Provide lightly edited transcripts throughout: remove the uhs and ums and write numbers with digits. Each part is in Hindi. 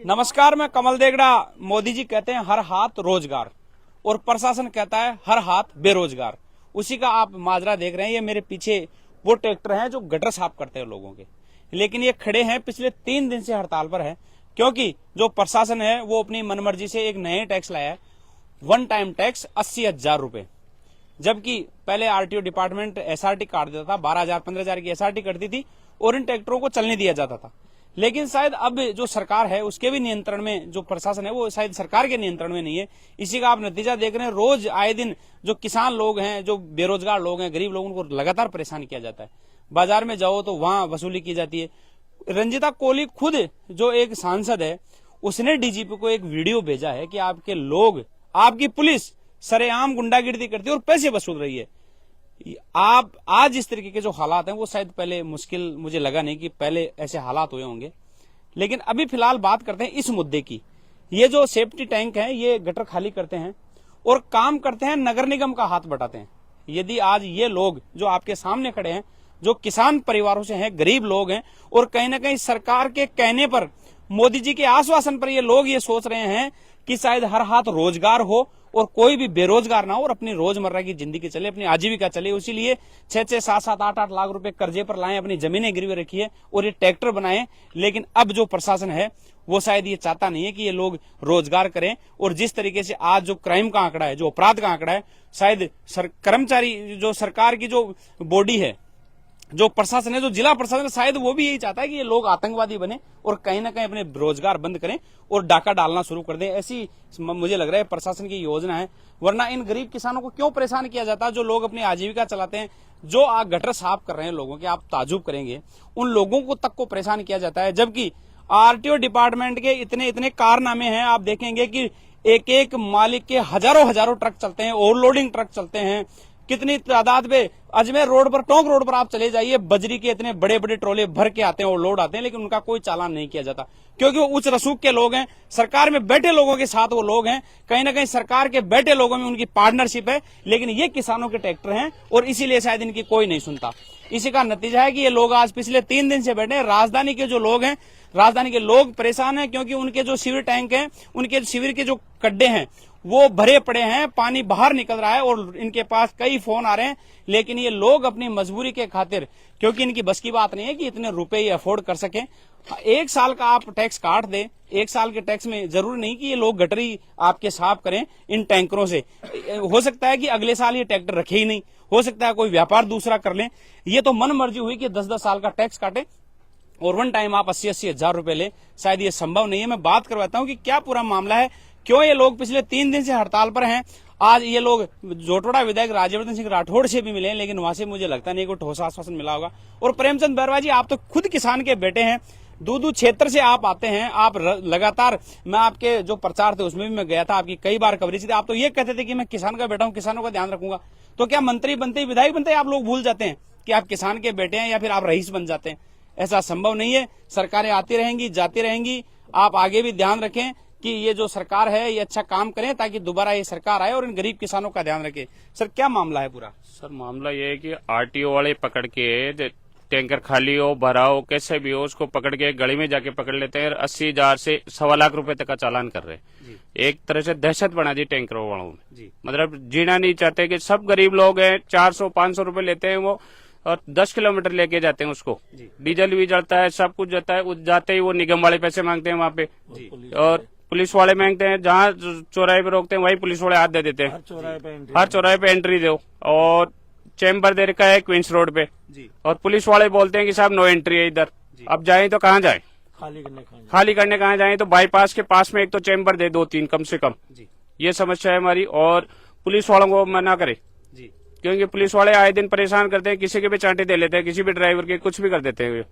नमस्कार, मैं कमल देगड़ा। मोदी जी कहते हैं हर हाथ रोजगार और प्रशासन कहता है हर हाथ बेरोजगार। उसी का आप माजरा देख रहे हैं। ये मेरे पीछे वो ट्रैक्टर हैं जो गटर साफ करते हैं लोगों के, लेकिन ये खड़े हैं पिछले 3 दिन से हड़ताल पर है, क्योंकि जो प्रशासन है वो अपनी मनमर्जी से एक नए टैक्स लाया है, वन टाइम टैक्स 80,000 रुपए। जबकि पहले आरटीओ डिपार्टमेंट एसआरटी काट देता था, 12,000 15,000 की एसआरटी कटती थी और इन ट्रैक्टरों को चलने दिया जाता था। लेकिन शायद अब जो सरकार है उसके भी नियंत्रण में, जो प्रशासन है वो शायद सरकार के नियंत्रण में नहीं है। इसी का आप नतीजा देख रहे हैं। रोज आए दिन जो किसान लोग हैं, जो बेरोजगार लोग हैं, गरीब लोगों को लगातार परेशान किया जाता है। बाजार में जाओ तो वहां वसूली की जाती है। रंजिता कोहली खुद जो एक सांसद है, उसने डीजीपी को एक वीडियो भेजा है कि आपके लोग, आपकी पुलिस सरेआम गुंडागिर्दी करती है और पैसे वसूल रही है। आप आज इस तरीके के जो हालात हैं वो शायद पहले मुश्किल, मुझे लगा नहीं कि पहले ऐसे हालात हुए होंगे। लेकिन अभी फिलहाल बात करते हैं इस मुद्दे की। ये जो सेफ्टी टैंक हैं ये गटर खाली करते हैं और काम करते हैं, नगर निगम का हाथ बटाते हैं। यदि आज ये लोग जो आपके सामने खड़े हैं, जो किसान परिवारों से हैं, गरीब लोग हैं, और कहीं ना कहीं सरकार के कहने पर, मोदी जी के आश्वासन पर ये लोग ये सोच रहे हैं कि शायद हर हाथ रोजगार हो और कोई भी बेरोजगार ना हो और अपनी रोजमर्रा की जिंदगी चले, अपनी आजीविका चले, इसीलिए 6-6, 7-7, 8-8 लाख रुपए कर्जे पर लाएं, अपनी जमीनें गिरवी रखी है और ये ट्रैक्टर बनाए। लेकिन अब जो प्रशासन है वो शायद ये चाहता नहीं है कि ये लोग रोजगार करें। और जिस तरीके से आज जो क्राइम का आंकड़ा है, जो अपराध का आंकड़ा है, शायद कर्मचारी, जो सरकार की जो बॉडी है, जो प्रशासन है, जो जिला प्रशासन, शायद वो भी यही चाहता है कि ये लोग आतंकवादी बने और कहीं ना कहीं अपने रोजगार बंद करें और डाका डालना शुरू कर दें। ऐसी मुझे लग रहा है प्रशासन की योजना है। वरना इन गरीब किसानों को क्यों परेशान किया जाता है, जो लोग अपनी आजीविका चलाते हैं, जो गटर साफ कर रहे हैं लोगों के, आप ताजुब करेंगे, उन लोगों को तक को परेशान किया जाता है। जबकि आरटीओ डिपार्टमेंट के इतने इतने कारनामे हैं। आप देखेंगे कि एक एक मालिक के हजारों ट्रक चलते हैं, ओवरलोडिंग ट्रक चलते हैं। कितनी तादाद में अजमेर रोड पर, टोंक रोड पर आप चले जाइए, बजरी के इतने बड़े बड़े ट्रोले भर के आते हैं और लोड आते हैं, लेकिन उनका कोई चालान नहीं किया जाता, क्योंकि वो उच्च रसूख के लोग हैं। सरकार में बैठे लोगों के साथ वो लोग हैं, कहीं ना कहीं सरकार के बैठे लोगों में उनकी पार्टनरशिप है। लेकिन ये किसानों के ट्रैक्टर हैं और इसीलिए शायद इनकी कोई नहीं सुनता। इसी का नतीजा है कि ये लोग आज पिछले 3 दिन से बैठे हैं। राजधानी के जो लोग हैं, राजधानी के लोग परेशान हैं, क्योंकि उनके जो शिविर टैंक हैं, उनके शिविर के जो गड्ढे हैं वो भरे पड़े हैं, पानी बाहर निकल रहा है और इनके पास कई फोन आ रहे हैं। लेकिन ये लोग अपनी मजबूरी के खातिर, क्योंकि इनकी बस की बात नहीं है कि इतने रुपए ये अफोर्ड कर सके, 1 साल का आप टैक्स काट दे। 1 साल के टैक्स में जरूरी नहीं कि ये लोग गटरी आपके साफ करें इन टैंकरों से। हो सकता है कि अगले साल ये ट्रैक्टर रखे ही नहीं, हो सकता है कोई व्यापार दूसरा कर लें। ये तो मन मर्जी हुई कि 10-10 साल का टैक्स काटे और वन टाइम आप 80-80 हजार रुपए ले। शायद ये संभव नहीं है। मैं बात करवाता हूं कि क्या पूरा मामला है, क्यों ये लोग पिछले 3 दिन से हड़ताल पर हैं। आज ये लोग जोटवाड़ा विधायक राज्यवर्धन सिंह राठौड़ से भी मिले, लेकिन वहां से मुझे लगता नहीं कोई ठोस आश्वासन मिला होगा। और प्रेमचंद बैरवा जी, आप तो खुद किसान के बेटे हैं, दूध क्षेत्र से आप आते हैं, आप लगातार, मैं आपके जो प्रचार थे उसमें भी मैं गया था, आपकी कई बार कवरेज थी। आप तो ये कहते थे कि मैं किसान का बेटा हूं, किसानों का ध्यान रखूंगा। तो क्या मंत्री बनते, विधायक बनते आप लोग भूल जाते हैं कि आप किसान के बेटे हैं, या फिर आप रईस बन जाते हैं? ऐसा संभव नहीं है। सरकारें आती रहेंगी, जाती रहेंगी। आप आगे भी ध्यान रखें कि ये जो सरकार है ये अच्छा काम करें, ताकि दोबारा ये सरकार आए और इन गरीब किसानों का ध्यान रखे। सर, क्या मामला है पूरा? सर, मामला ये है कि आरटीओ वाले पकड़ के, टैंकर खाली हो भरा हो कैसे भी हो, उसको पकड़ के गली में जाके पकड़ लेते हैं और 80,000 से 1.25 लाख रुपए तक का चालान कर रहे हैं। एक तरह से दहशत बना दी टैंकरों वालों में। मतलब जीना नहीं चाहते कि सब गरीब लोग हैं, 400-500 रुपए लेते हैं वो, और 10 किलोमीटर लेके जाते हैं उसको। डीजल भी जलता है, सब कुछ जाता है। जाते ही वो निगम वाले पैसे मांगते हैं वहाँ पे, और पुलिस वाले मांगते हैं। जहाँ चौराहे पे रोकते हैं वही पुलिस वाले हाथ दे देते हैं। हर चौराहे पे एंट्री दो, और चैम्बर दे रखा है क्वींस रोड पे, और पुलिस वाले बोलते हैं कि साहब नो एंट्री है इधर। अब जाए तो कहाँ जाए, खाली करने कहाँ जाए? तो बाईपास के पास में एक तो चैम्बर दे, 2-3 कम से कम। ये समस्या है हमारी। और पुलिस वालों को मना करे, क्योंकि पुलिस वाले आए दिन परेशान करते हैं, किसी के भी चांटे दे लेते हैं, किसी भी ड्राइवर के कुछ भी कर देते हैं।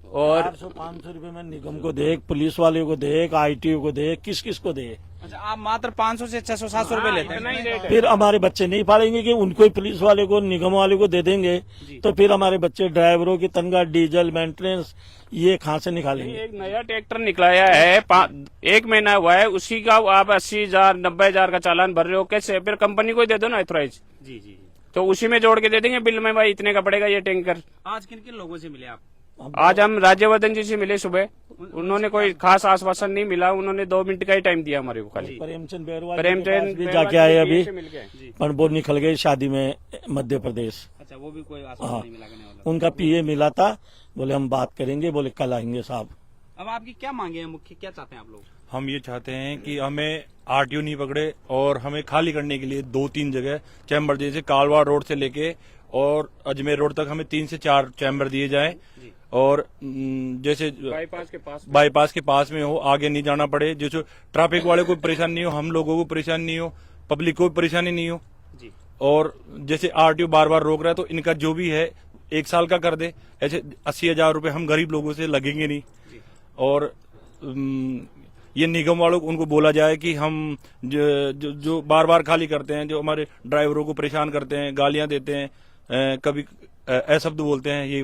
और 400-500 रुपए में निगम को दे, पुलिस वाले को दे, आईटीओ को दे, किस किस को दे? अच्छा, आप मात्र 500 से 600-700 रुपए लेते हैं। फिर हमारे बच्चे नहीं पालेंगे कि उनको ही पुलिस वाले को, निगम वाले को दे देंगे, तो फिर हमारे बच्चे ड्राइवरों की तनख्वाह, डीजल, मेंटेनेंस, ये कहाँ से निकालेंगे? एक नया ट्रैक्टर निकलाया है, 1 महीना हुआ है, उसी का आप 80,000 90,000 का चालान भर रहे हो। कैसे? फिर कंपनी को ही दे दो ना ऑथराइज। जी, तो उसी में जोड़ के दे देंगे बिल में, भाई इतने का पड़ेगा ये टैंकर। आज किन किन लोगों से मिले आप? आज हम राज्यवर्धन जी से मिले सुबह, उन्होंने कोई खास आश्वासन नहीं मिला, उन्होंने 2 मिनट का ही टाइम दिया हमारे को खाली। प्रेमचंद बेरवाल प्रेमचंद भी जाके आए अभी, से मिल गए। पर वो निकल गए शादी में मध्य प्रदेश। अच्छा, वो भी कोई आश्वासन नहीं मिला करने वाला। उनका पीए मिला था, बोले हम बात करेंगे, बोले कल आएंगे साहब। अब आपकी क्या मांगे हैं मुख्य, क्या चाहते हैं आप लोग? हम ये चाहते हैं कि हमें आरटीओ नहीं पकड़े और हमें खाली करने के लिए 2-3 जगह चैम्बर, जैसे कालवा रोड से लेके और अजमेर रोड तक हमें 3 से 4 चैम्बर दिए जाएं और जैसे बाईपास के पास में हो, आगे नहीं जाना पड़े, जैसे ट्रैफिक वाले को परेशानी नहीं हो, हम लोगों को परेशानी नहीं हो, पब्लिक को परेशानी नहीं हो। और जैसे आरटीओ बार बार रोक रहा है तो इनका जो भी है 1 साल का कर दे, ऐसे 80,000 रुपए हम गरीब लोगों से लगेंगे नहीं। और ये निगम वालों को उनको बोला जाए कि हम जो बार बार खाली करते हैं, जो हमारे ड्राइवरों को परेशान करते हैं, गालियां देते हैं, कभी अशब्द बोलते हैं, यही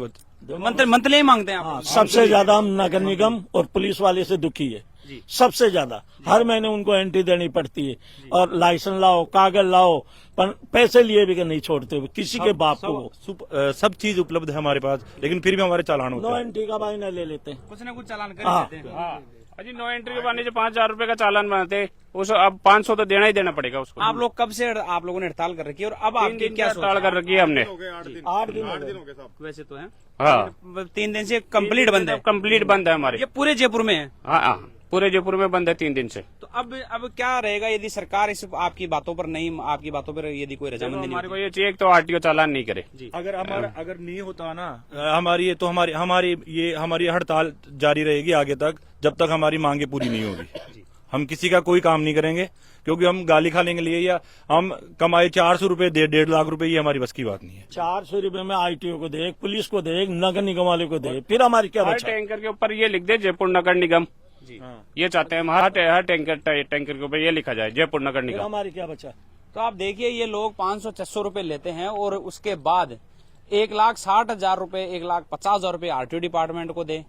मंथली मांगते हैं आप? हाँ, सबसे ज्यादा हम नगर निगम और पुलिस वाले से दुखी है, सबसे ज्यादा। हर महीने उनको एंट्री देनी पड़ती है और लाइसेंस लाओ, कागज लाओ, पर पैसे लिए भी नहीं छोड़ते हुए किसी के बाप को। सब चीज उपलब्ध है हमारे पास, लेकिन फिर भी हमारे चालान होते नो हैं। एंट्री का बायना ले लेते हैं, कुछ ना कुछ चालान कर ही देते हैं। अजी नो एंट्री के बहाने जो 5,000 रुपए का चालान बनाते, उस अब 500 तो देना ही देना पड़ेगा उसको। आप लोग कब से आप लोगों ने हड़ताल कर रखी है और अब आपकी क्या हड़ताल कर रखी है हमने? 8 दिन हो गए। वैसे तो है, हाँ 3 दिन से कंप्लीट बंद है। कंप्लीट बंद है हमारे। ये पूरे जयपुर में है? हाँ, पूरे जयपुर में बंद है 3 दिन से। तो अब क्या रहेगा यदि सरकार इस आपकी बातों पर यदि कोई रजामंदी नहीं हमारे को ये चाहिए तो आरटीओ चालान नहीं करे। अगर नहीं होता ना हमारी हड़ताल जारी रहेगी आगे तक, जब तक हमारी मांगे पूरी नहीं होगी। हम किसी का कोई काम नहीं करेंगे, क्योंकि हम गाली खाने के लिए या हम कमाए 400 रुपए दे, 1.5 लाख रुपए, ये हमारी बस की बात नहीं है। 400 रुपए में आईटीओ को दे, पुलिस को दे, नगर निगम वाले को दे, फिर हमारी क्या हर बचा? टैंकर के ऊपर ये लिख दे जयपुर नगर निगम। ये चाहते हैं हम, हर टैंकर के ऊपर ये लिखा जाए जयपुर नगर फिर निगम। हमारी क्या बचा? तो आप देखिए, ये लोग 500-600 रुपए लेते हैं और उसके बाद 1,60,000 रुपए, 1,50,000 रुपए आरटीओ डिपार्टमेंट को दे।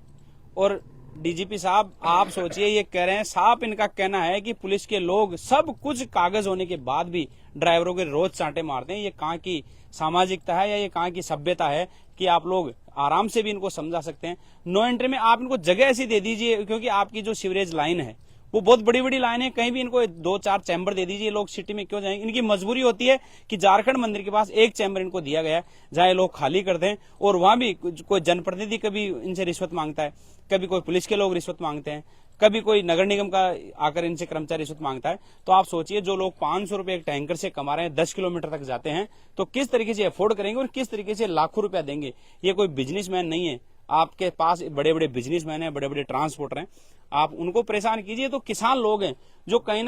और डीजीपी साहब, आप सोचिए, ये कह रहे हैं, साफ इनका कहना है कि पुलिस के लोग सब कुछ कागज होने के बाद भी ड्राइवरों के रोज चांटे मारते हैं। ये कहाँ की सामाजिकता है या ये कहाँ की सभ्यता है कि आप लोग आराम से भी इनको समझा सकते हैं? नो एंट्री में आप इनको जगह ऐसी दे दीजिए, क्योंकि आपकी जो सीवरेज लाइन है वो बहुत बड़ी बड़ी लाइन है, कहीं भी इनको 2-4 चैम्बर दे दीजिए। लोग सिटी में क्यों जाएंगे? इनकी मजबूरी होती है कि झारखंड मंदिर के पास एक चैम्बर इनको दिया गया है जहां ये लोग खाली करते हैं, और वहां भी कोई जनप्रतिनिधि कभी इनसे रिश्वत मांगता है, कभी कोई पुलिस के लोग रिश्वत मांगते हैं, कभी कोई नगर निगम का आकर इनसे कर्मचारी रिश्वत मांगता है। तो आप सोचिए, जो लोग 500 रुपए एक टैंकर से कमा रहे हैं, 10 किलोमीटर तक जाते हैं, तो किस तरीके से अफोर्ड करेंगे और किस तरीके से लाखों रुपया देंगे? ये कोई बिजनेसमैन नहीं है, आपके पास बड़े बड़े बिजनेसमैन हैं, बड़े बड़े ट्रांसपोर्टर हैं, आप उनको परेशान कीजिए। तो किसान लोग हैं जो कहीं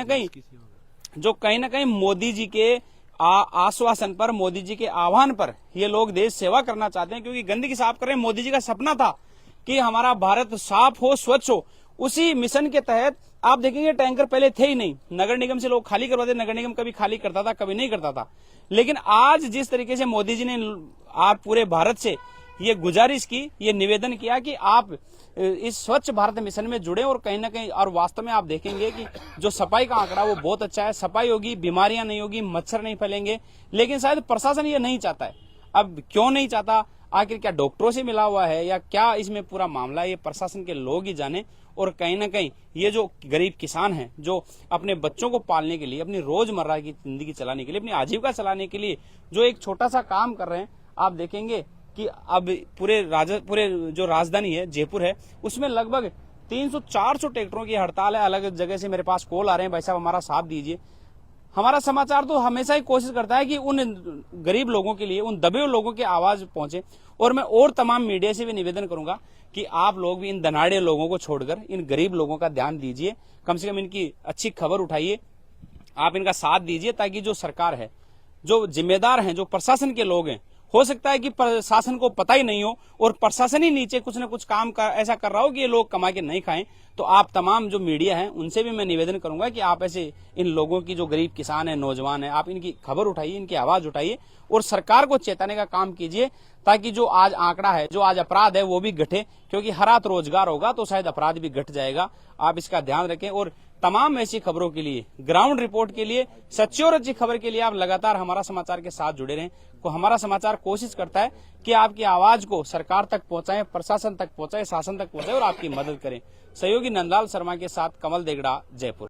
ना कहीं मोदी जी के आश्वासन पर, मोदी जी के आह्वान पर ये लोग देश सेवा करना चाहते हैं, क्योंकि गंदगी साफ कर रहे हैं। मोदी जी का सपना था कि हमारा भारत साफ हो, स्वच्छ हो। उसी मिशन के तहत आप देखेंगे टैंकर पहले थे ही नहीं, नगर निगम से लोग खाली करवाते, नगर निगम कभी खाली करता था, कभी नहीं करता था। लेकिन आज जिस तरीके से मोदी जी ने आप पूरे भारत से ये गुजारिश की, ये निवेदन किया कि आप इस स्वच्छ भारत मिशन में जुड़े, और कहीं ना कहीं, और वास्तव में आप देखेंगे कि जो सफाई का आंकड़ा वो बहुत अच्छा है, सफाई होगी, बीमारियां नहीं होगी, मच्छर नहीं फैलेंगे। लेकिन शायद प्रशासन ये नहीं चाहता है। अब क्यों नहीं चाहता, आखिर क्या डॉक्टरों से मिला हुआ है या क्या इसमें पूरा मामला है, ये प्रशासन के लोग ही जाने। और कहीं ना कहीं ये जो गरीब किसान हैं, जो अपने बच्चों को पालने के लिए, अपनी रोजमर्रा की जिंदगी चलाने के लिए, अपनी आजीविका चलाने के लिए जो एक छोटा सा काम कर रहे हैं, आप देखेंगे कि अब पूरे जो राजधानी है जयपुर है, उसमें लगभग 300-400 ट्रैक्टरों की हड़ताल है। अलग जगह से मेरे पास कॉल आ रहे हैं, भाई साहब हमारा साथ दीजिए। हमारा समाचार तो हमेशा ही कोशिश करता है कि उन गरीब लोगों के लिए, उन दबे हुए लोगों की आवाज पहुंचे। और मैं और तमाम मीडिया से भी निवेदन करूंगा कि आप लोग भी इन धनाढ़े लोगों को छोड़कर इन गरीब लोगों का ध्यान दीजिए, कम से कम इनकी अच्छी खबर उठाइए, आप इनका साथ दीजिए, ताकि जो सरकार है, जो जिम्मेदार हैं, जो प्रशासन के लोग हैं, हो सकता है कि प्रशासन को पता ही नहीं हो और प्रशासन ही नीचे कुछ न कुछ काम ऐसा कर रहा हो कि ये लोग कमा के नहीं खाएं। तो आप तमाम जो मीडिया है उनसे भी मैं निवेदन करूंगा कि आप ऐसे इन लोगों की, जो गरीब किसान है, नौजवान है, आप इनकी खबर उठाइए, इनकी आवाज उठाइए और सरकार को चेताने का काम कीजिए, ताकि जो आज आंकड़ा है, जो आज अपराध है वो भी घटे, क्योंकि हर हाथ रोजगार होगा तो शायद अपराध भी घट जाएगा। आप इसका ध्यान रखें और तमाम ऐसी खबरों के लिए, ग्राउंड रिपोर्ट के लिए, सच्ची और अच्छी खबर के लिए आप लगातार हमारा समाचार के साथ जुड़े रहें। को हमारा समाचार कोशिश करता है कि आपकी आवाज को सरकार तक पहुंचाएं, प्रशासन तक पहुंचाएं, शासन तक पहुंचाएं और आपकी मदद करें। सहयोगी नंदलाल शर्मा के साथ कमल देगड़ा, जयपुर।